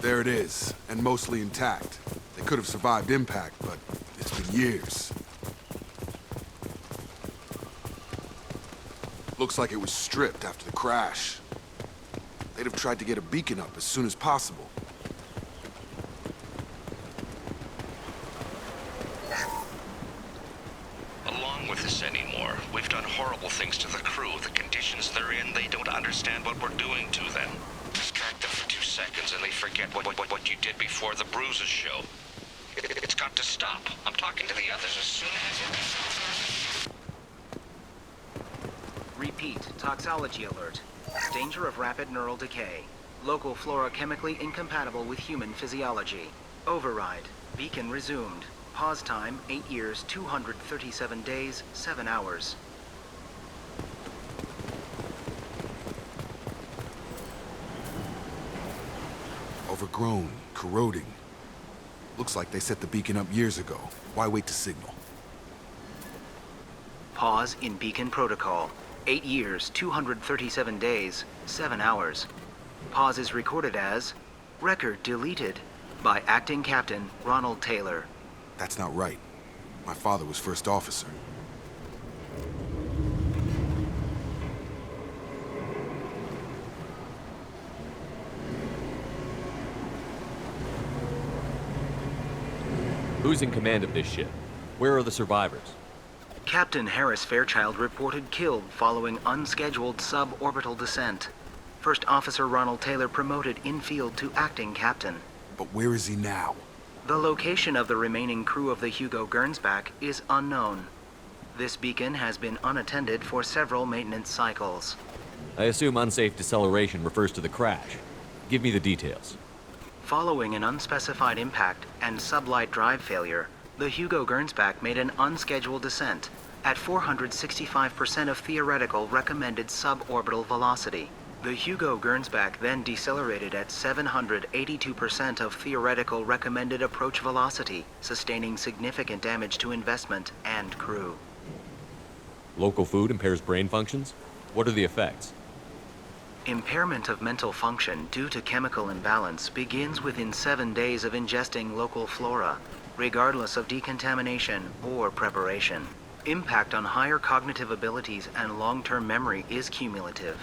There it is, and mostly intact. They could have survived impact, but it's been years. Looks like it was stripped after the crash. They'd have tried to get a beacon up as soon as possible. Along with this anymore. We've done horrible things to the crew. The conditions they're in, they don't understand what we're doing to them. Distract them for 2 seconds and they forget what you did before the bruises show. It's got to stop. I'm talking to the others as soon as... Repeat, toxology alert. Danger of rapid neural decay. Local flora chemically incompatible with human physiology. Override. Beacon resumed. Pause time, 8 years, 237 days, 7 hours. Overgrown, corroding. Looks like they set the beacon up years ago. Why wait to signal? Pause in beacon protocol. 8 years, 237 days, 7 hours. Pause is recorded as record deleted by Acting Captain Ronald Taylor. That's not right. My father was first officer. Who's in command of this ship? Where are the survivors? Captain Harris Fairchild reported killed following unscheduled suborbital descent. First Officer Ronald Taylor promoted in-field to acting captain. But where is he now? The location of the remaining crew of the Hugo Gernsback is unknown. This beacon has been unattended for several maintenance cycles. I assume unsafe deceleration refers to the crash. Give me the details. Following an unspecified impact and sublight drive failure, the Hugo Gernsback made an unscheduled descent at 465% of theoretical recommended suborbital velocity. The Hugo Gernsback then decelerated at 782% of theoretical recommended approach velocity, sustaining significant damage to investment and crew. Local food impairs brain functions? What are the effects? Impairment of mental function due to chemical imbalance begins within 7 days of ingesting local flora, regardless of decontamination or preparation. Impact on higher cognitive abilities and long-term memory is cumulative,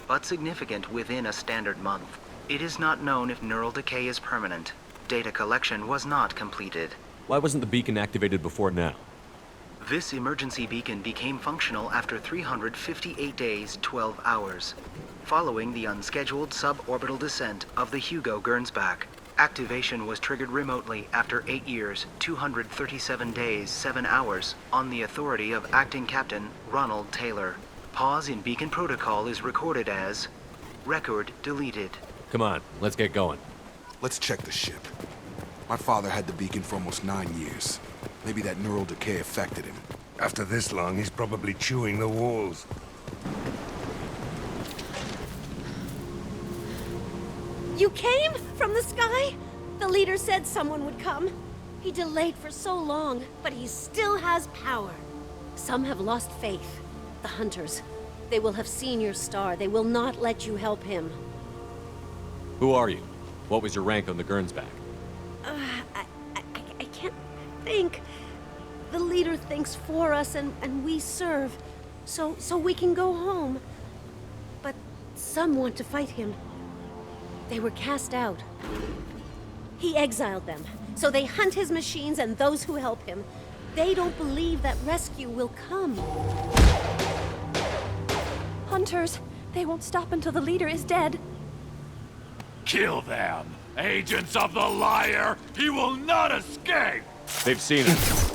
but significant within a standard month. It is not known if neural decay is permanent. Data collection was not completed. Why wasn't the beacon activated before now? This emergency beacon became functional after 358 days, 12 hours, following the unscheduled suborbital descent of the Hugo Gernsback. Activation was triggered remotely after 8 years, 237 days, 7 hours, on the authority of Acting Captain Ronald Taylor. Pause in beacon protocol is recorded as record deleted. Come on, let's get going. Let's check the ship. My father had the beacon for almost 9 years. Maybe that neural decay affected him. After this long, he's probably chewing the walls. You came from the sky? The leader said someone would come. He delayed for so long, but he still has power. Some have lost faith. The hunters. They will have seen your star. They will not let you help him. Who are you? What was your rank on the Gernsback? I can't think. The leader thinks for us and we serve. So we can go home. But some want to fight him. They were cast out. He exiled them. So they hunt his machines and those who help him. They don't believe that rescue will come. Hunters. They won't stop until the leader is dead. Kill them! Agents of the liar! He will not escape! They've seen it.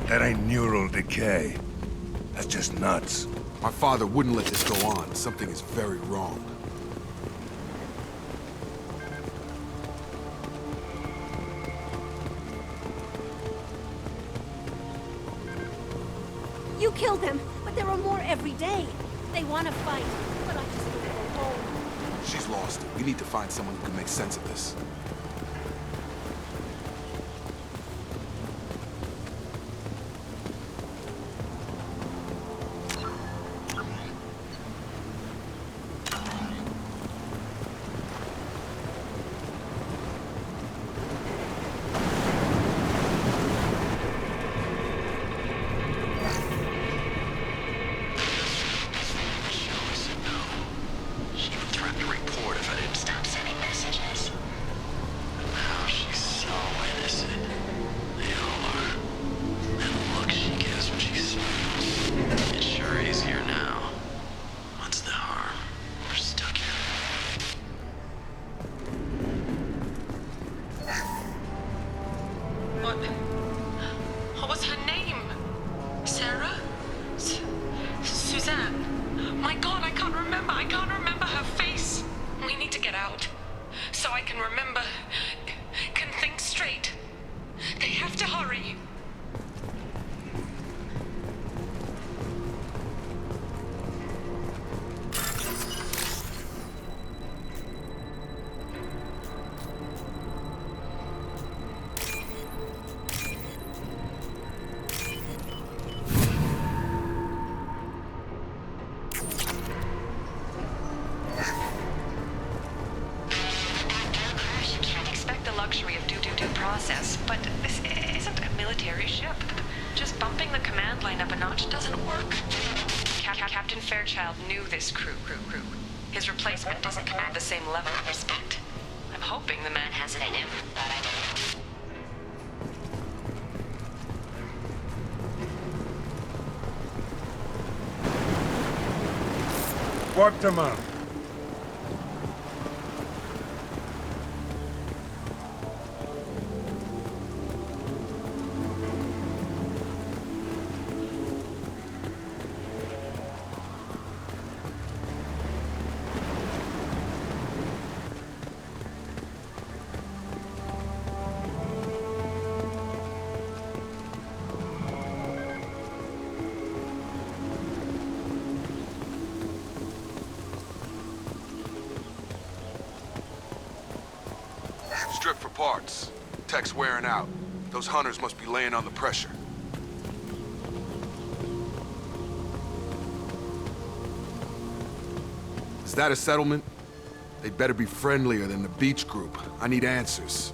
That ain't neural decay. That's just nuts. My father wouldn't let this go on. Something is very wrong. You killed them, but there are more every day. They want to fight, but I just want to go home. She's lost it. We need to find someone who can make sense of this. What was her name? Sarah? Suzanne? My God, I can't remember. I can't remember her face. We need to get out. So I can remember. Can think straight. They have to hurry. Luxury of due process, but this isn't a military ship. Just bumping the command line up a notch doesn't work. Captain Fairchild knew this crew. His replacement doesn't command the same level of respect. I'm hoping the man has it in him, but I don't. Warped him up. Strip for parts. Tech's wearing out. Those hunters must be laying on the pressure. Is that a settlement? They'd better be friendlier than the beach group. I need answers.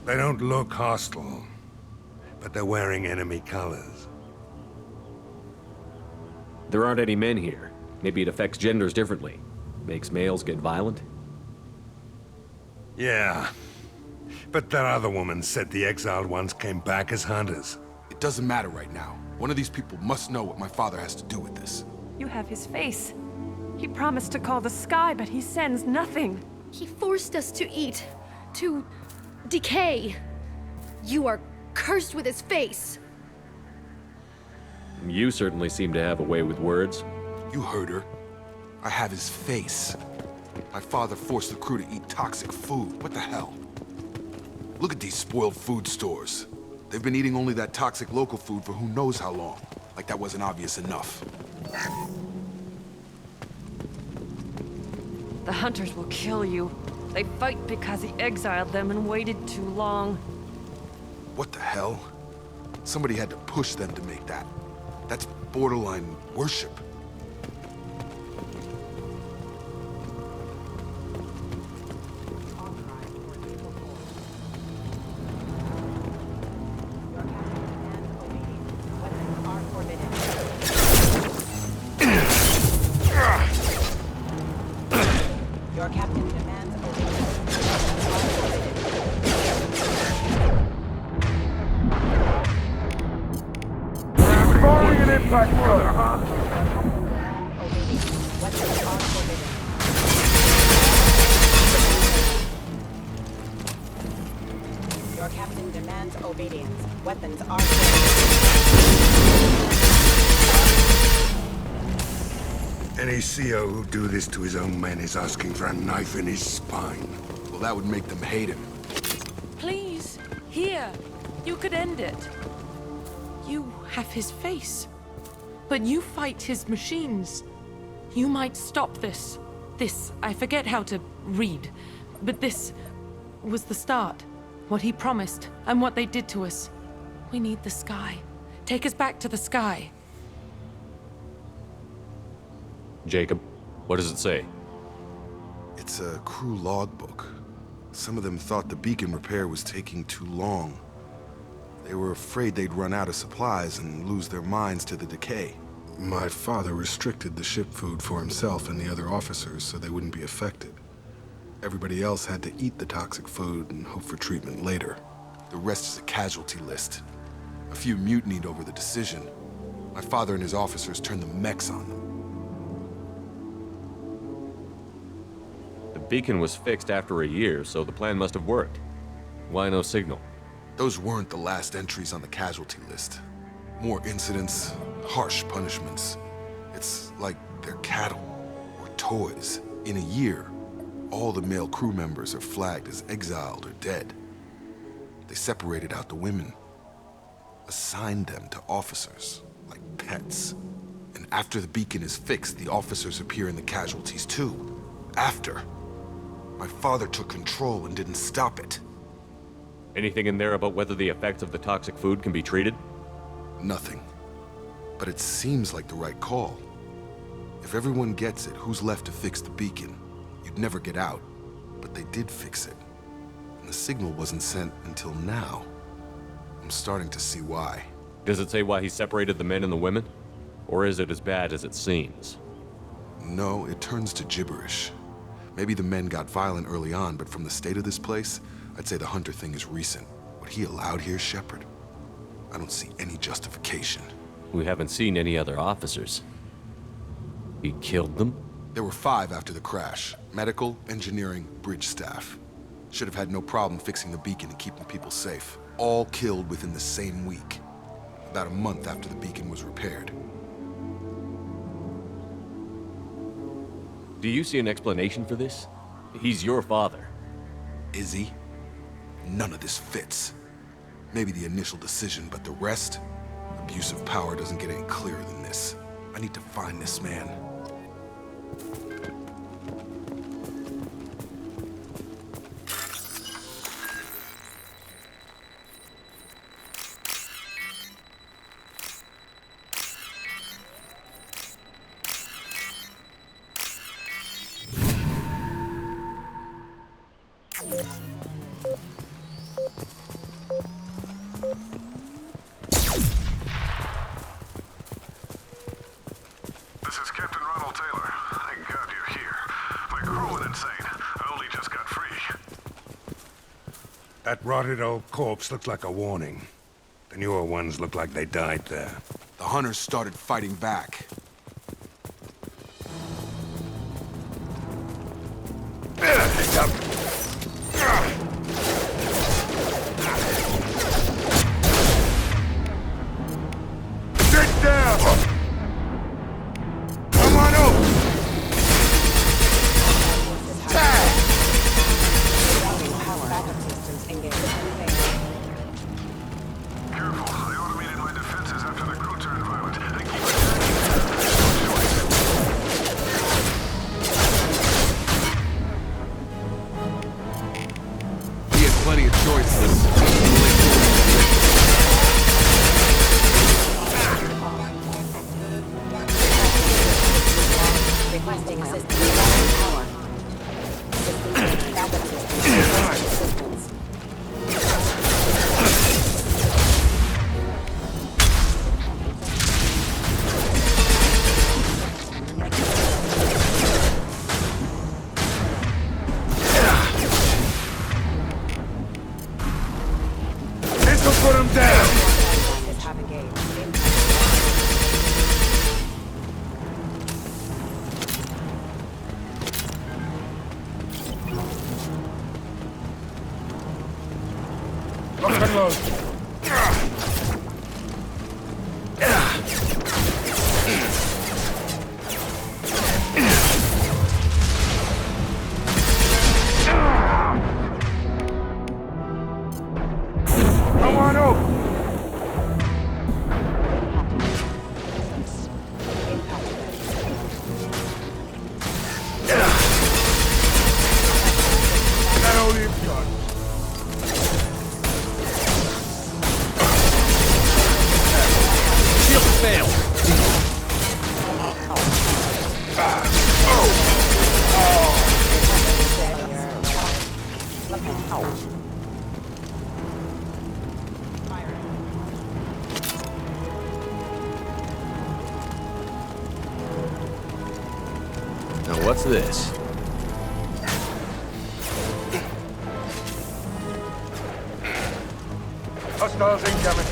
They don't look hostile, but they're wearing enemy colors. There aren't any men here. Maybe it affects genders differently. Makes males get violent? Yeah. But that other woman said the exiled ones came back as hunters. It doesn't matter right now. One of these people must know what my father has to do with this. You have his face. He promised to call the sky, but he sends nothing. He forced us to eat, to decay. You are cursed with his face. You certainly seem to have a way with words. You heard her. I have his face. My father forced the crew to eat toxic food. What the hell? Look at these spoiled food stores. They've been eating only that toxic local food for who knows how long. Like that wasn't obvious enough. The hunters will kill you. They fight because he exiled them and waited too long. What the hell? Somebody had to push them to make that. That's borderline worship. Your captain demands obedience. Falling an impact, brother, huh? Obedience. Weapons are forbidden. Your captain demands obedience. Weapons are forbidden. Any CO who do this to his own men is asking for a knife in his spine. Well, that would make them hate him. Please, here. You could end it. You have his face. But you fight his machines. You might stop this. This, I forget how to read. But this was the start. What he promised, and what they did to us. We need the sky. Take us back to the sky. Jacob, what does it say? It's a crew logbook. Some of them thought the beacon repair was taking too long. They were afraid they'd run out of supplies and lose their minds to the decay. My father restricted the ship food for himself and the other officers so they wouldn't be affected. Everybody else had to eat the toxic food and hope for treatment later. The rest is a casualty list. A few mutinied over the decision. My father and his officers turned the mechs on them. The beacon was fixed after a year, so the plan must have worked. Why no signal? Those weren't the last entries on the casualty list. More incidents, harsh punishments. It's like they're cattle or toys. In a year, all the male crew members are flagged as exiled or dead. They separated out the women, assigned them to officers, like pets. And after the beacon is fixed, the officers appear in the casualties too. After. My father took control and didn't stop it. Anything in there about whether the effects of the toxic food can be treated? Nothing. But it seems like the right call. If everyone gets it, who's left to fix the beacon? You'd never get out. But they did fix it. And the signal wasn't sent until now. I'm starting to see why. Does it say why he separated the men and the women? Or is it as bad as it seems? No, it turns to gibberish. Maybe the men got violent early on, but from the state of this place, I'd say the Hunter thing is recent. What he allowed here, Shepard? I don't see any justification. We haven't seen any other officers. He killed them? There were 5 after the crash. Medical, engineering, bridge staff. Should have had no problem fixing the beacon and keeping people safe. All killed within the same week. About a month after the beacon was repaired. Do you see an explanation for this? He's your father. Is he? None of this fits. Maybe the initial decision, but the rest? Abuse of power doesn't get any clearer than this. I need to find this man. This is Captain Ronald Taylor. Thank God you're here. My crew went insane. I only just got free. That rotted old corpse looked like a warning. The newer ones look like they died there. The Hunters started fighting back. Sit down! Come on up! Power backup systems engaged. Careful, they automated my defenses after the crew turned violent. They keep attacking. He had plenty of choices. Requesting assistance. Power. Systems. Backup systems. Reload. Come on over. That only is done. Shield failed. Now what's this? Hostiles incoming.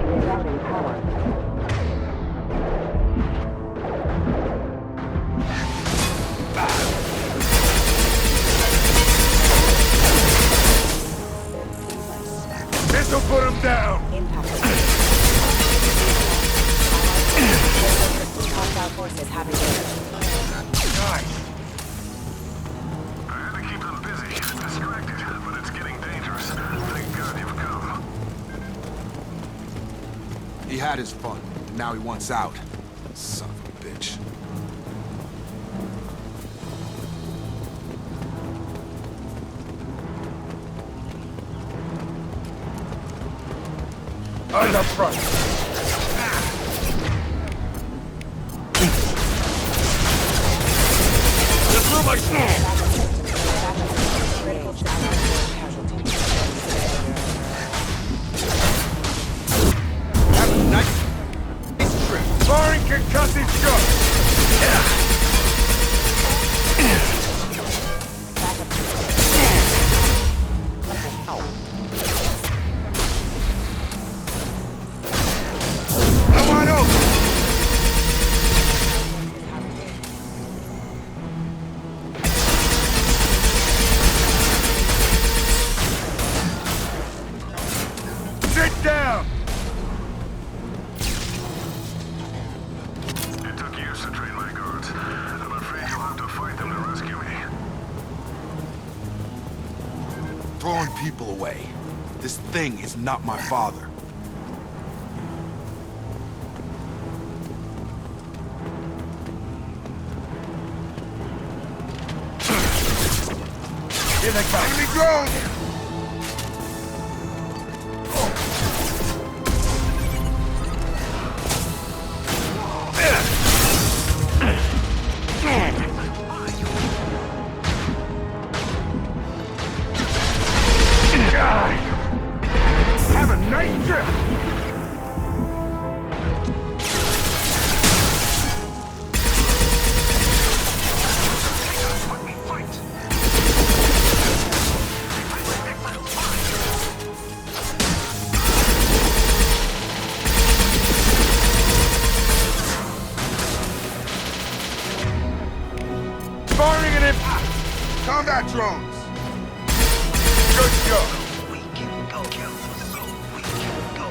Rerouting power. This'll put him down. Impact. Hostile forces have engaged. Nice. I had to keep them busy, distracted, but it's getting dangerous. Thank God you've come. He had his fun. Now he wants out. Son of a bitch. On the front. Just through my snow! Critical casualty. Have a nice trip. Firing concussive shot. Come on over. Sit down. It took years to train my guards. I'm afraid you'll have to fight them to rescue me. Throwing people away. This thing is not my father. Here they come. Enemy drone! Have a nice trip! Firing at him! Combat drones! Good go! We can go, so we can go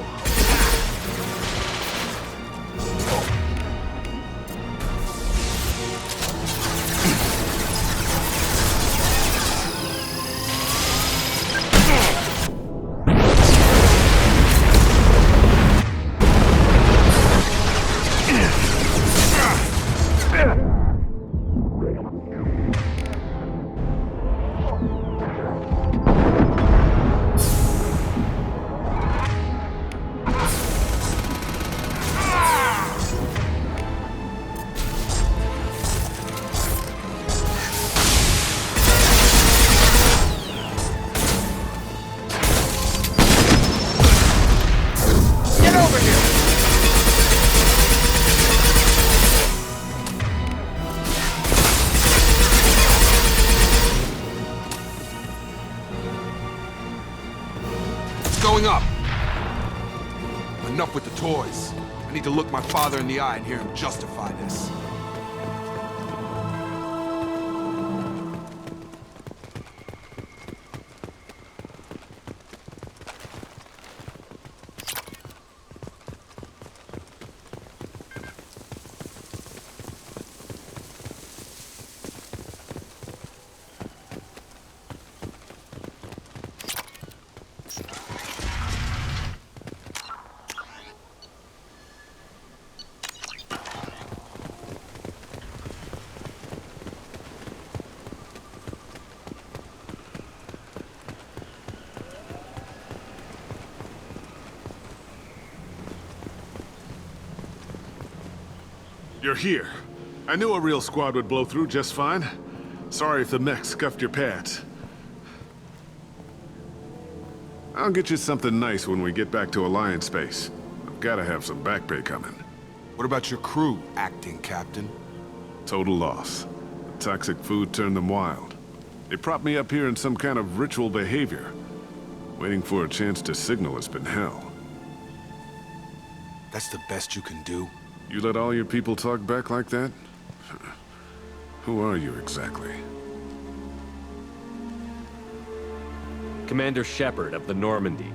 with the toys. I need to look my father in the eye and hear him justify this. You're here. I knew a real squad would blow through just fine. Sorry if the mech scuffed your pads. I'll get you something nice when we get back to Alliance space. I've gotta have some back pay coming. What about your crew, acting captain? Total loss. The toxic food turned them wild. They propped me up here in some kind of ritual behavior. Waiting for a chance to signal has been hell. That's the best you can do? You let all your people talk back like that? Who are you exactly? Commander Shepard of the Normandy.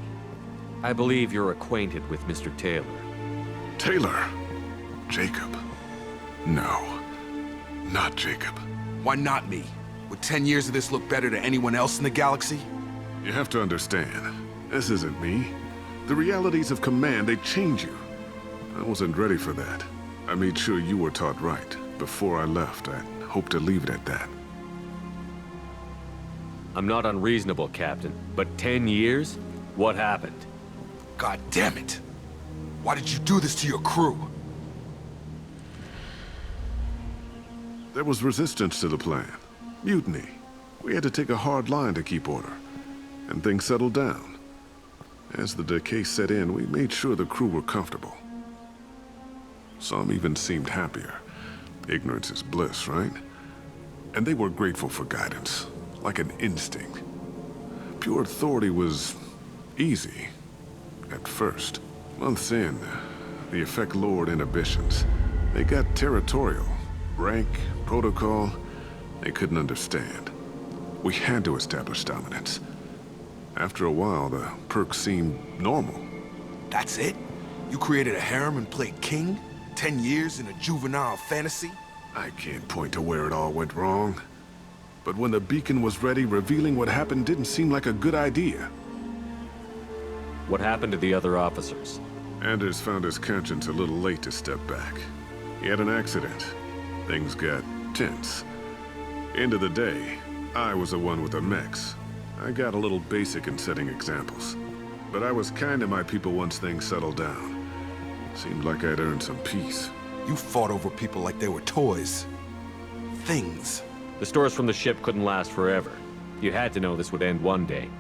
I believe you're acquainted with Mr. Taylor. Taylor? Jacob? No. Not Jacob. Why not me? Would 10 years of this look better to anyone else in the galaxy? You have to understand, this isn't me. The realities of command, they change you. I wasn't ready for that. I made sure you were taught right. Before I left, I hoped to leave it at that. I'm not unreasonable, Captain, but 10 years? What happened? God damn it! Why did you do this to your crew? There was resistance to the plan. Mutiny. We had to take a hard line to keep order. And things settled down. As the decay set in, we made sure the crew were comfortable. Some even seemed happier. Ignorance is bliss, right? And they were grateful for guidance, like an instinct. Pure authority was easy, at first. Months in, the effect lowered inhibitions. They got territorial. Rank, protocol, they couldn't understand. We had to establish dominance. After a while, the perks seemed normal. That's it? You created a harem and played king? 10 years in a juvenile fantasy? I can't point to where it all went wrong. But when the beacon was ready, revealing what happened didn't seem like a good idea. What happened to the other officers? Anders found his conscience a little late to step back. He had an accident. Things got tense. End of the day, I was the one with the mechs. I got a little basic in setting examples. But I was kind to my people once things settled down. Seemed like I'd earned some peace. You fought over people like they were toys. Things. The stores from the ship couldn't last forever. You had to know this would end one day.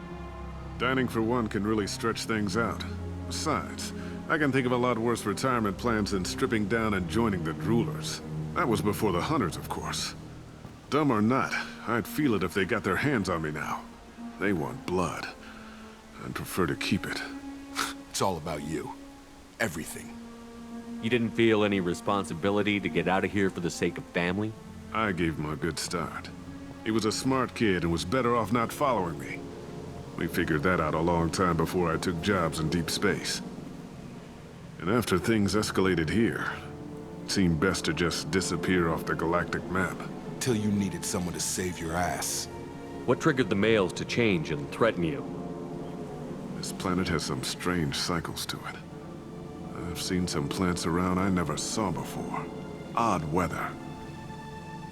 Dining for one can really stretch things out. Besides, I can think of a lot worse retirement plans than stripping down and joining the droolers. That was before the hunters, of course. Dumb or not, I'd feel it if they got their hands on me now. They want blood. I'd prefer to keep it. It's all about you. Everything. You didn't feel any responsibility to get out of here for the sake of family? I gave him a good start. He was a smart kid and was better off not following me. We figured that out a long time before I took jobs in deep space. And after things escalated here, it seemed best to just disappear off the galactic map. Till you needed someone to save your ass. What triggered the males to change and threaten you? This planet has some strange cycles to it. I've seen some plants around I never saw before. Odd weather.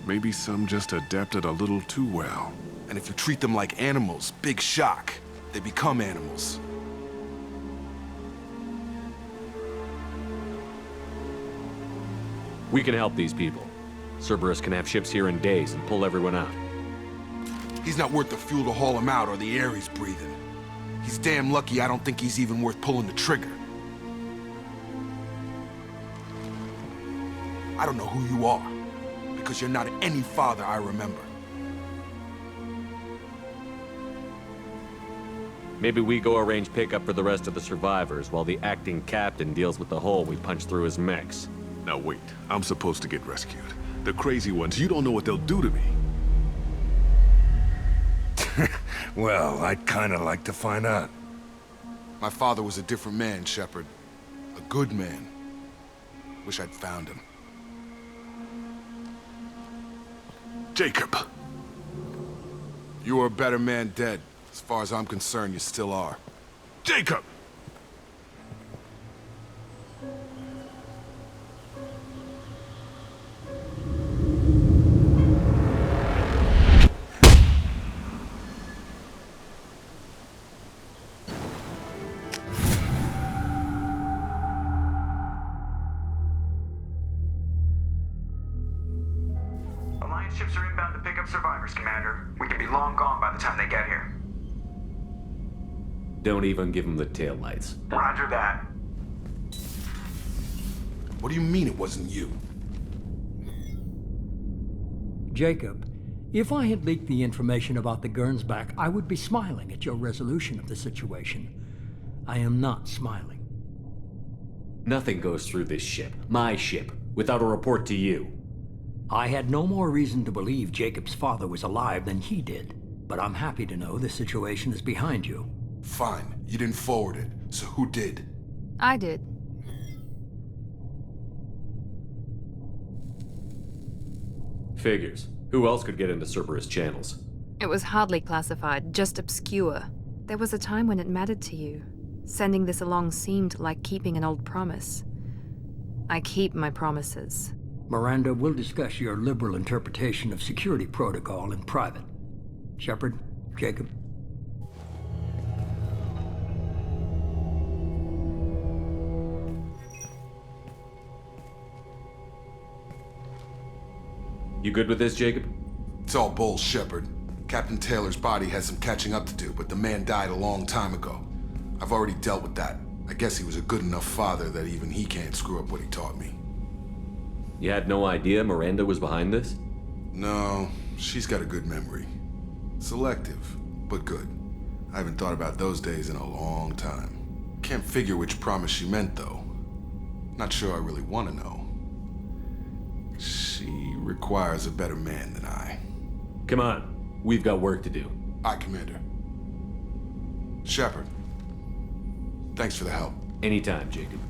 Maybe some just adapted a little too well. And if you treat them like animals, big shock. They become animals. We can help these people. Cerberus can have ships here in days and pull everyone out. He's not worth the fuel to haul him out or the air he's breathing. He's damn lucky I don't think he's even worth pulling the trigger. I don't know who you are, because you're not any father I remember. Maybe we go arrange pickup for the rest of the survivors while the acting captain deals with the hole we punched through his mechs. Now wait, I'm supposed to get rescued. The crazy ones, you don't know what they'll do to me. Well, I'd kinda like to find out. My father was a different man, Shepard. A good man. Wish I'd found him. Jacob! You were a better man dead. As far as I'm concerned, you still are. Jacob! Alliance ships are inbound to pick up survivors, Commander. We could be long gone by the time they get here. Don't even give him the taillights. Roger that. What do you mean it wasn't you? Jacob, if I had leaked the information about the Gernsback, I would be smiling at your resolution of the situation. I am not smiling. Nothing goes through this ship, my ship, without a report to you. I had no more reason to believe Jacob's father was alive than he did, but I'm happy to know the situation is behind you. Fine. You didn't forward it, so who did? I did. Figures. Who else could get into Cerberus channels? It was hardly classified, just obscure. There was a time when it mattered to you. Sending this along seemed like keeping an old promise. I keep my promises. Miranda, we'll discuss your liberal interpretation of security protocol in private. Shepard, Jacob. You good with this, Jacob? It's all bull, Shepard. Captain Taylor's body has some catching up to do, but the man died a long time ago. I've already dealt with that. I guess he was a good enough father that even he can't screw up what he taught me. You had no idea Miranda was behind this? No, she's got a good memory. Selective, but good. I haven't thought about those days in a long time. Can't figure which promise she meant, though. Not sure I really want to know. She requires a better man than I. Come on. We've got work to do. Aye, Commander. Shepard. Thanks for the help. Anytime, Jacob.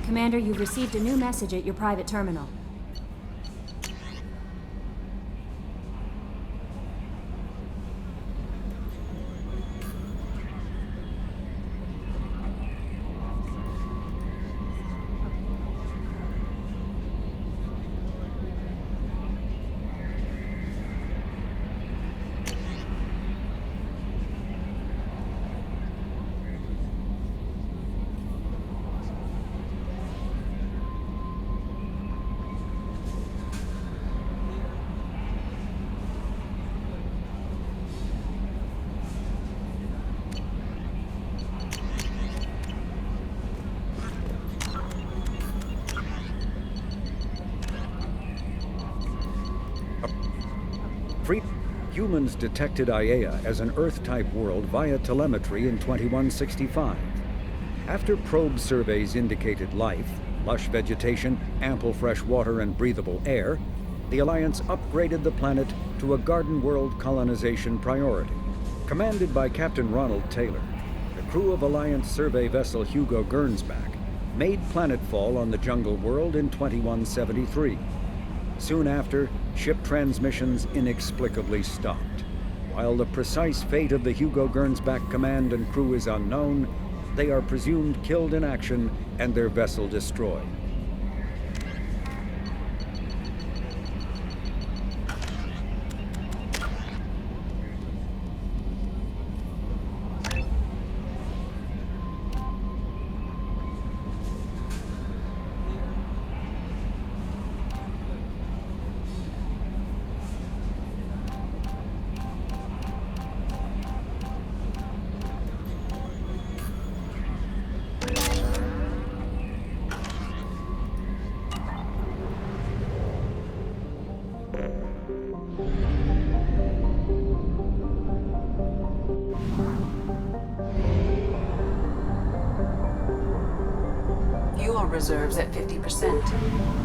Commander, you've received a new message at your private terminal. Humans detected IAEA as an Earth-type world via telemetry in 2165. After probe surveys indicated life, lush vegetation, ample fresh water, and breathable air, the Alliance upgraded the planet to a garden world colonization priority. Commanded by Captain Ronald Taylor, the crew of Alliance survey vessel Hugo Gernsback made planetfall on the jungle world in 2173. Soon after, ship transmissions inexplicably stopped. While the precise fate of the Hugo Gernsback command and crew is unknown, they are presumed killed in action and their vessel destroyed. Fuel reserves at 50%.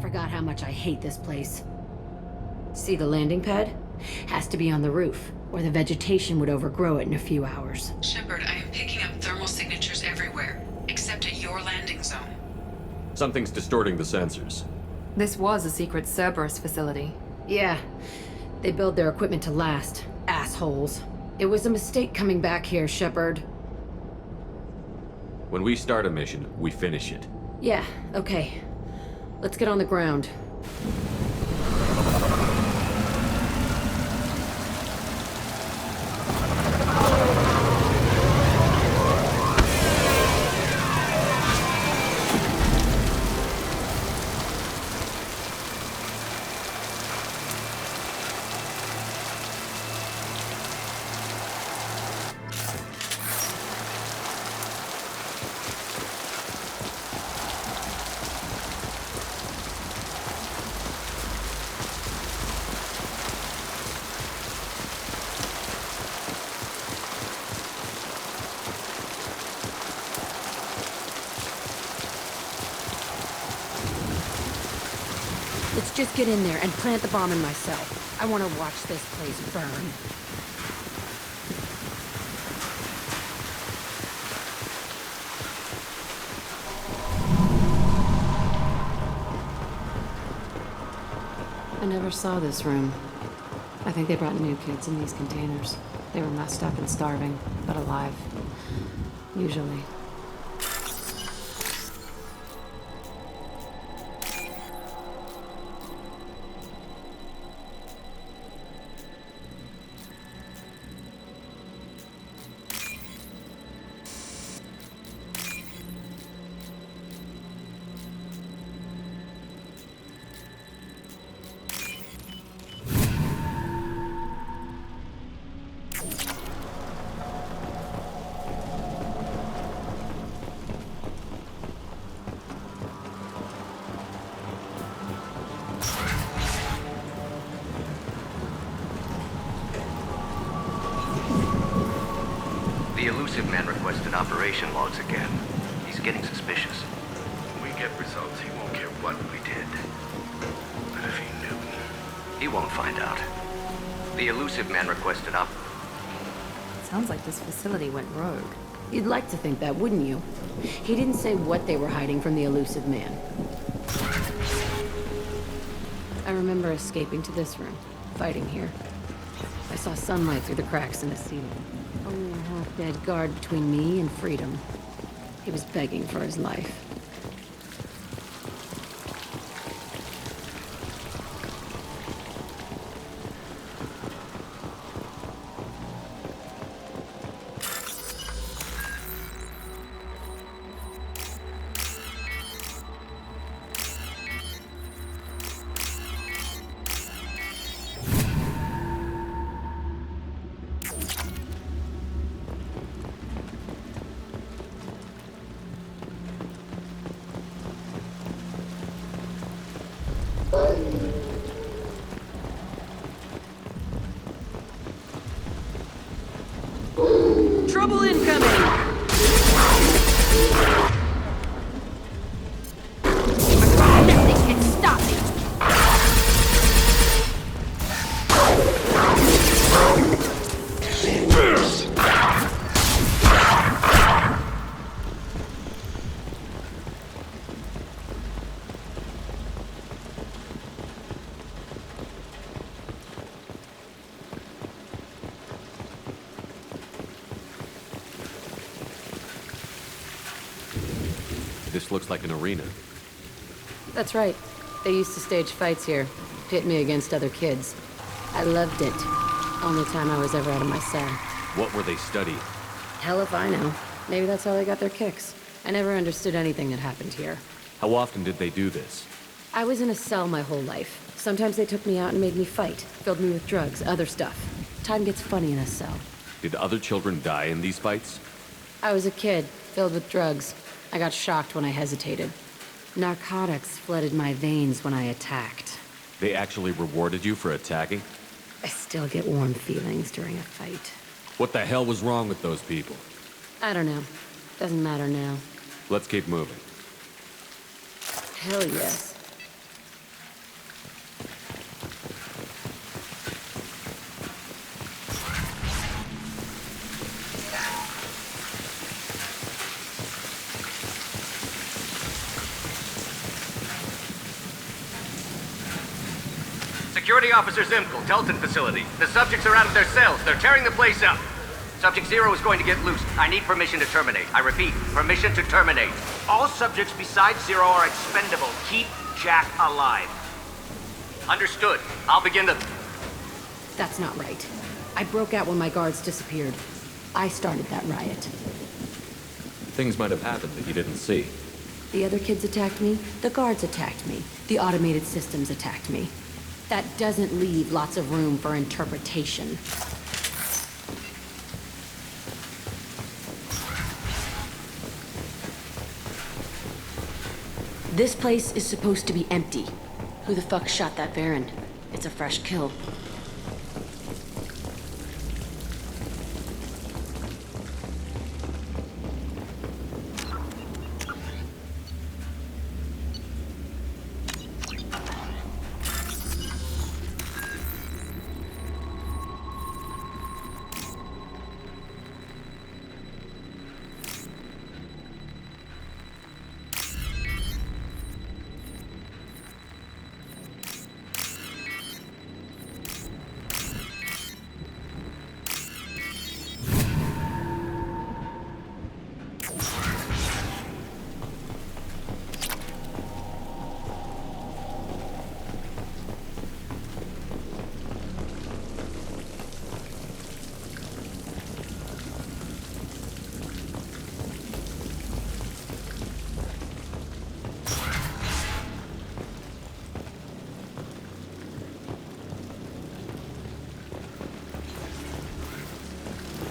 forgot how much I hate this place. See the landing pad? Has to be on the roof, or the vegetation would overgrow it in a few hours. Shepard, I am picking up thermal signatures everywhere, except at your landing zone. Something's distorting the sensors. This was a secret Cerberus facility. Yeah, they build their equipment to last. Assholes. It was a mistake coming back here, Shepard. When we start a mission, we finish it. Yeah, okay. Let's get on the ground. Let's just get in there and plant the bomb in myself. I want to watch this place burn. I never saw this room. I think they brought new kids in these containers. They were messed up and starving, but alive. Usually. The elusive man requested operation logs again. He's getting suspicious. When we get results, he won't care what we did. But if he knew... He won't find out. The elusive man requested Sounds like this facility went rogue. You'd like to think that, wouldn't you? He didn't say what they were hiding from the elusive man. I remember escaping to this room, fighting here. I saw sunlight through the cracks in the ceiling. Only a half-dead guard between me and freedom. He was begging for his life. Trouble incoming! Nothing can stop me! This looks like an arena. That's right. They used to stage fights here, pit me against other kids. I loved it. Only time I was ever out of my cell. What were they studying? Hell if I know. Maybe that's how they got their kicks. I never understood anything that happened here. How often did they do this? I was in a cell my whole life. Sometimes they took me out and made me fight, filled me with drugs, other stuff. Time gets funny in a cell. Did other children die in these fights? I was a kid, filled with drugs. I got shocked when I hesitated. Narcotics flooded my veins when I attacked. They actually rewarded you for attacking? I still get warm feelings during a fight. What the hell was wrong with those people? I don't know. Doesn't matter now. Let's keep moving. Hell yes. Security Officer Zimkel, Telton facility. The subjects are out of their cells. They're tearing the place up. Subject Zero is going to get loose. I need permission to terminate. I repeat, permission to terminate. All subjects besides Zero are expendable. Keep Jack alive. Understood. I'll begin the... That's not right. I broke out when my guards disappeared. I started that riot. Things might have happened that you didn't see. The other kids attacked me. The guards attacked me. The automated systems attacked me. That doesn't leave lots of room for interpretation. This place is supposed to be empty. Who the fuck shot that Baron? It's a fresh kill.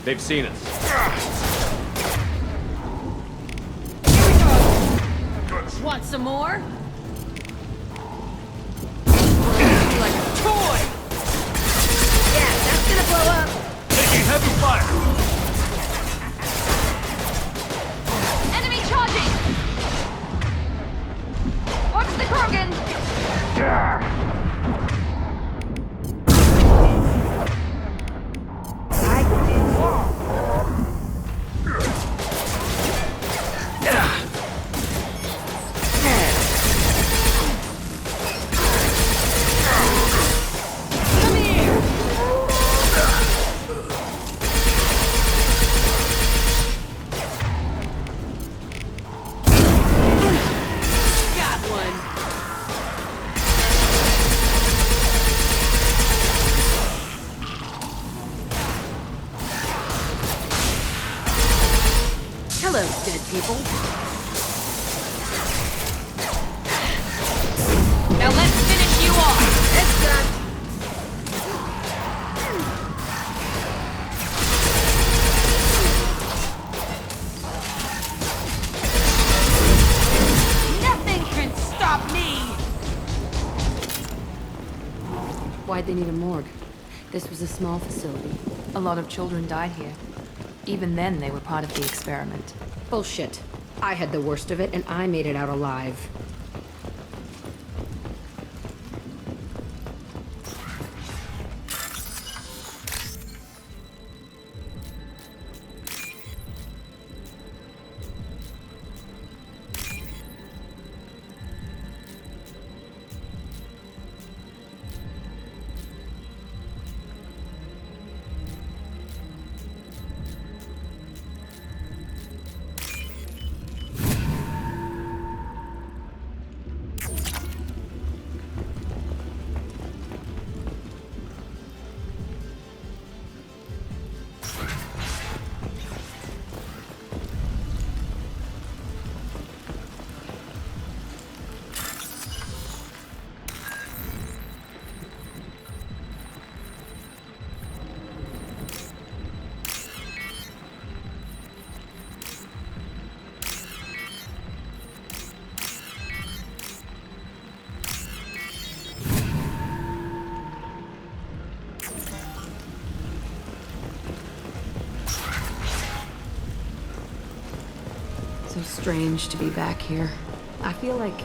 They've seen us. Want some more? Like a toy! Yeah, that's gonna blow up! Taking heavy fire! Enemy charging! Watch the Krogan! Hello, dead people. Now let's finish you off! It's done! Nothing can stop me! Why'd they need a morgue? This was a small facility. A lot of children died here. Even then, they were part of the experiment. Bullshit. I had the worst of it, and I made it out alive. So strange to be back here. I feel like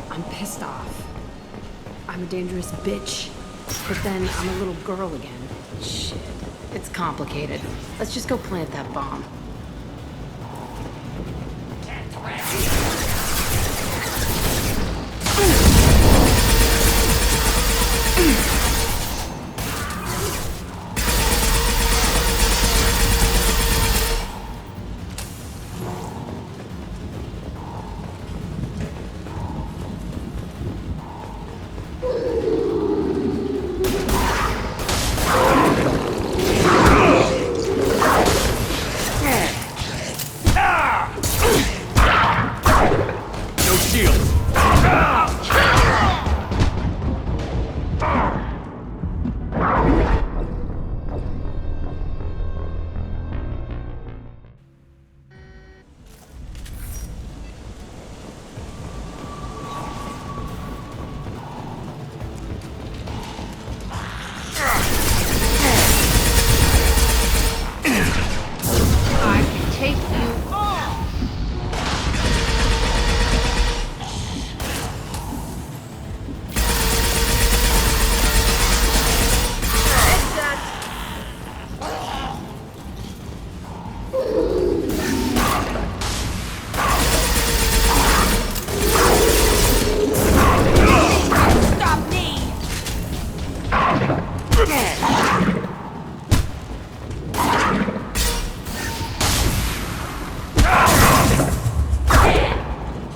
I'm pissed off. I'm a dangerous bitch, but then I'm a little girl again. Shit. It's complicated. Let's just go plant that bomb.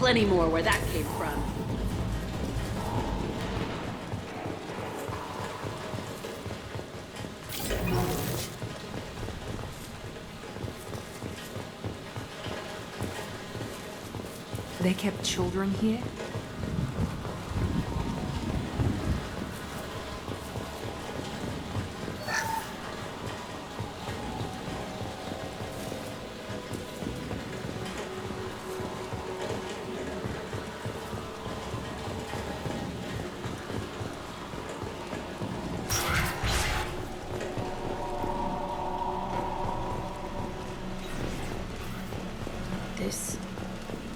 plenty more where that came from. They kept children here?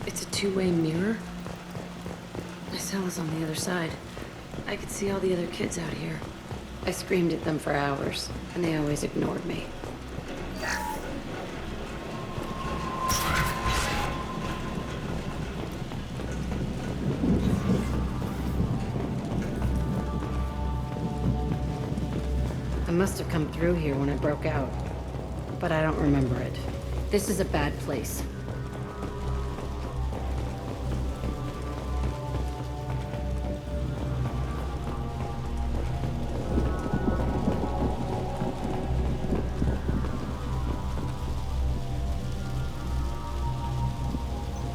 It's a two-way mirror. My cell is on the other side. I could see all the other kids out here. I screamed at them for hours, and they always ignored me. I must have come through here when I broke out, but I don't remember it. This is a bad place.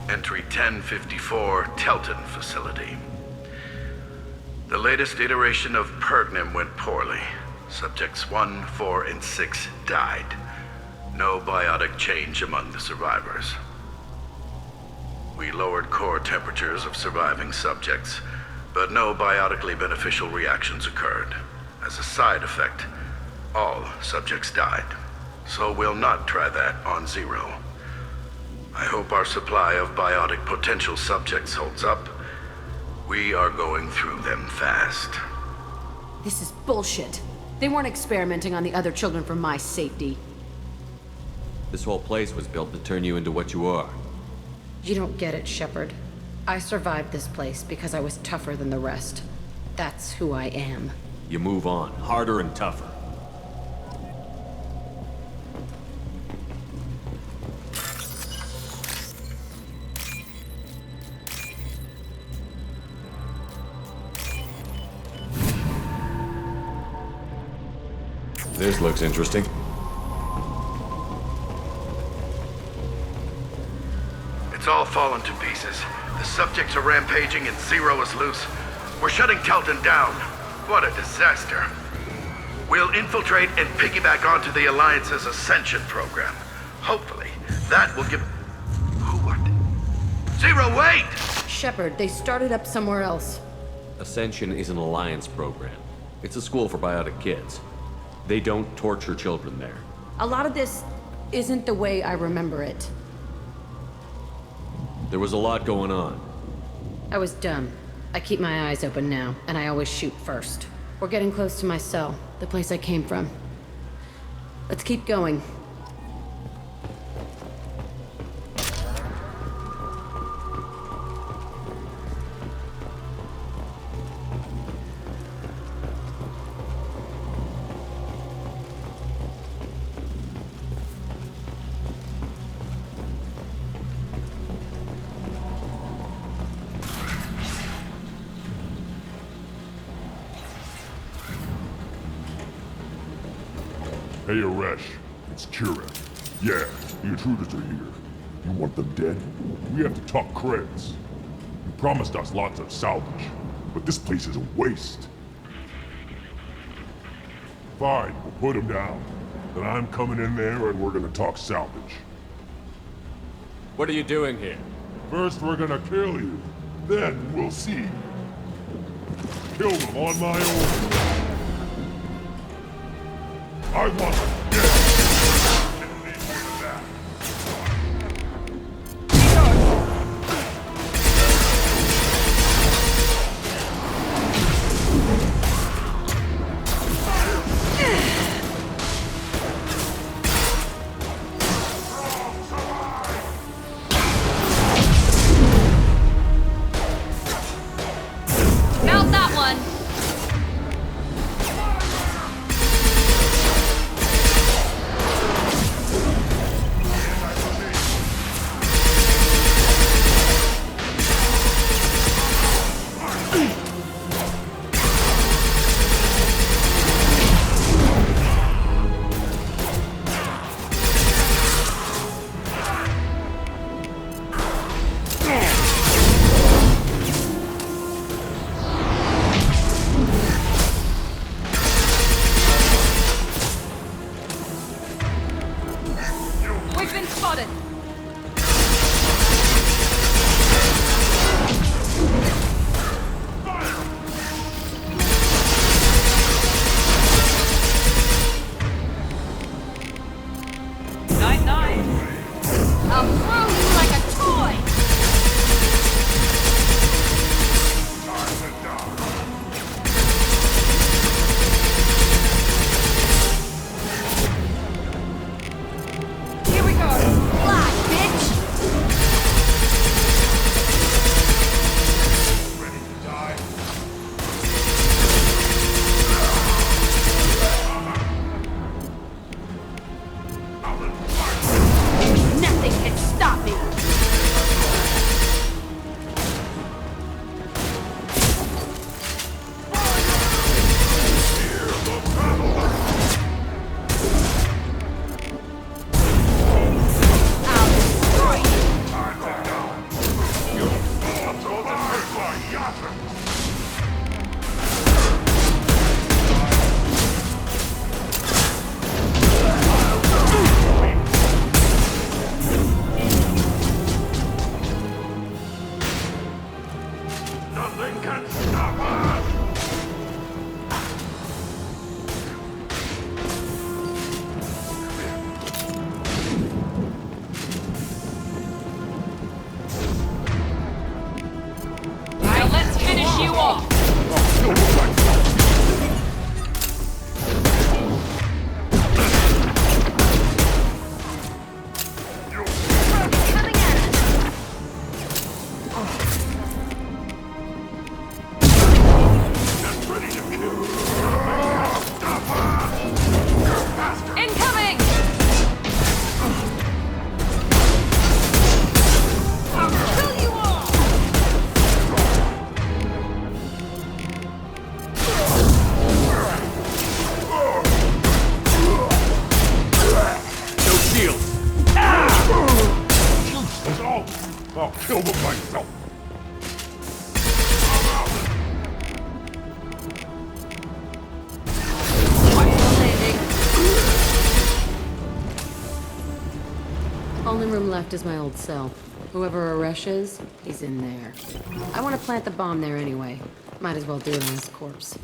Entry 1054, Telton facility. The latest iteration of Pergnim went poorly. Subjects 1, 4, and 6 died. No biotic change among the survivors. We lowered core temperatures of surviving subjects, but no biotically beneficial reactions occurred. As a side effect, all subjects died. So we'll not try that on Zero. I hope our supply of biotic potential subjects holds up. We are going through them fast. This is bullshit. They weren't experimenting on the other children for my safety. This whole place was built to turn you into what you are. You don't get it, Shepard. I survived this place because I was tougher than the rest. That's who I am. You move on, harder and tougher. This looks interesting. It's all fallen to pieces. The subjects are rampaging and Zero is loose. We're shutting Telton down. What a disaster. We'll infiltrate and piggyback onto the Alliance's Ascension program. Hopefully, that will give... Who are they? Zero, wait! Shepard, they started up somewhere else. Ascension is an Alliance program. It's a school for biotic kids. They don't torture children there. A lot of this isn't the way I remember it. There was a lot going on. I was dumb. I keep my eyes open now, and I always shoot first. We're getting close to my cell, the place I came from. Let's keep going. Hey, Aresh. It's Kira. Yeah, the intruders are here. You want them dead? We have to talk credits. You promised us lots of salvage, but this place is a waste. Fine, we'll put them down. Then I'm coming in there and we're gonna talk salvage. What are you doing here? First we're gonna kill you. Then we'll see. Kill them on my own. I want them dead. And leave me with that. Mount that one! with myself. Only room left is my old cell. Whoever Aresh is, he's in there. I want to plant the bomb there anyway. Might as well do it on his corpse.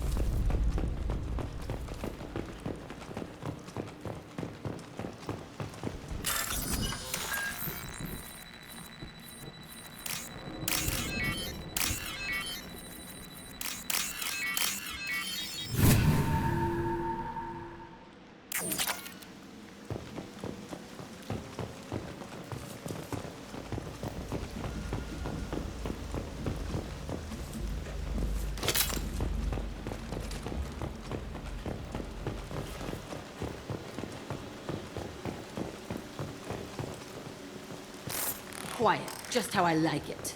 Quiet, just how I like it.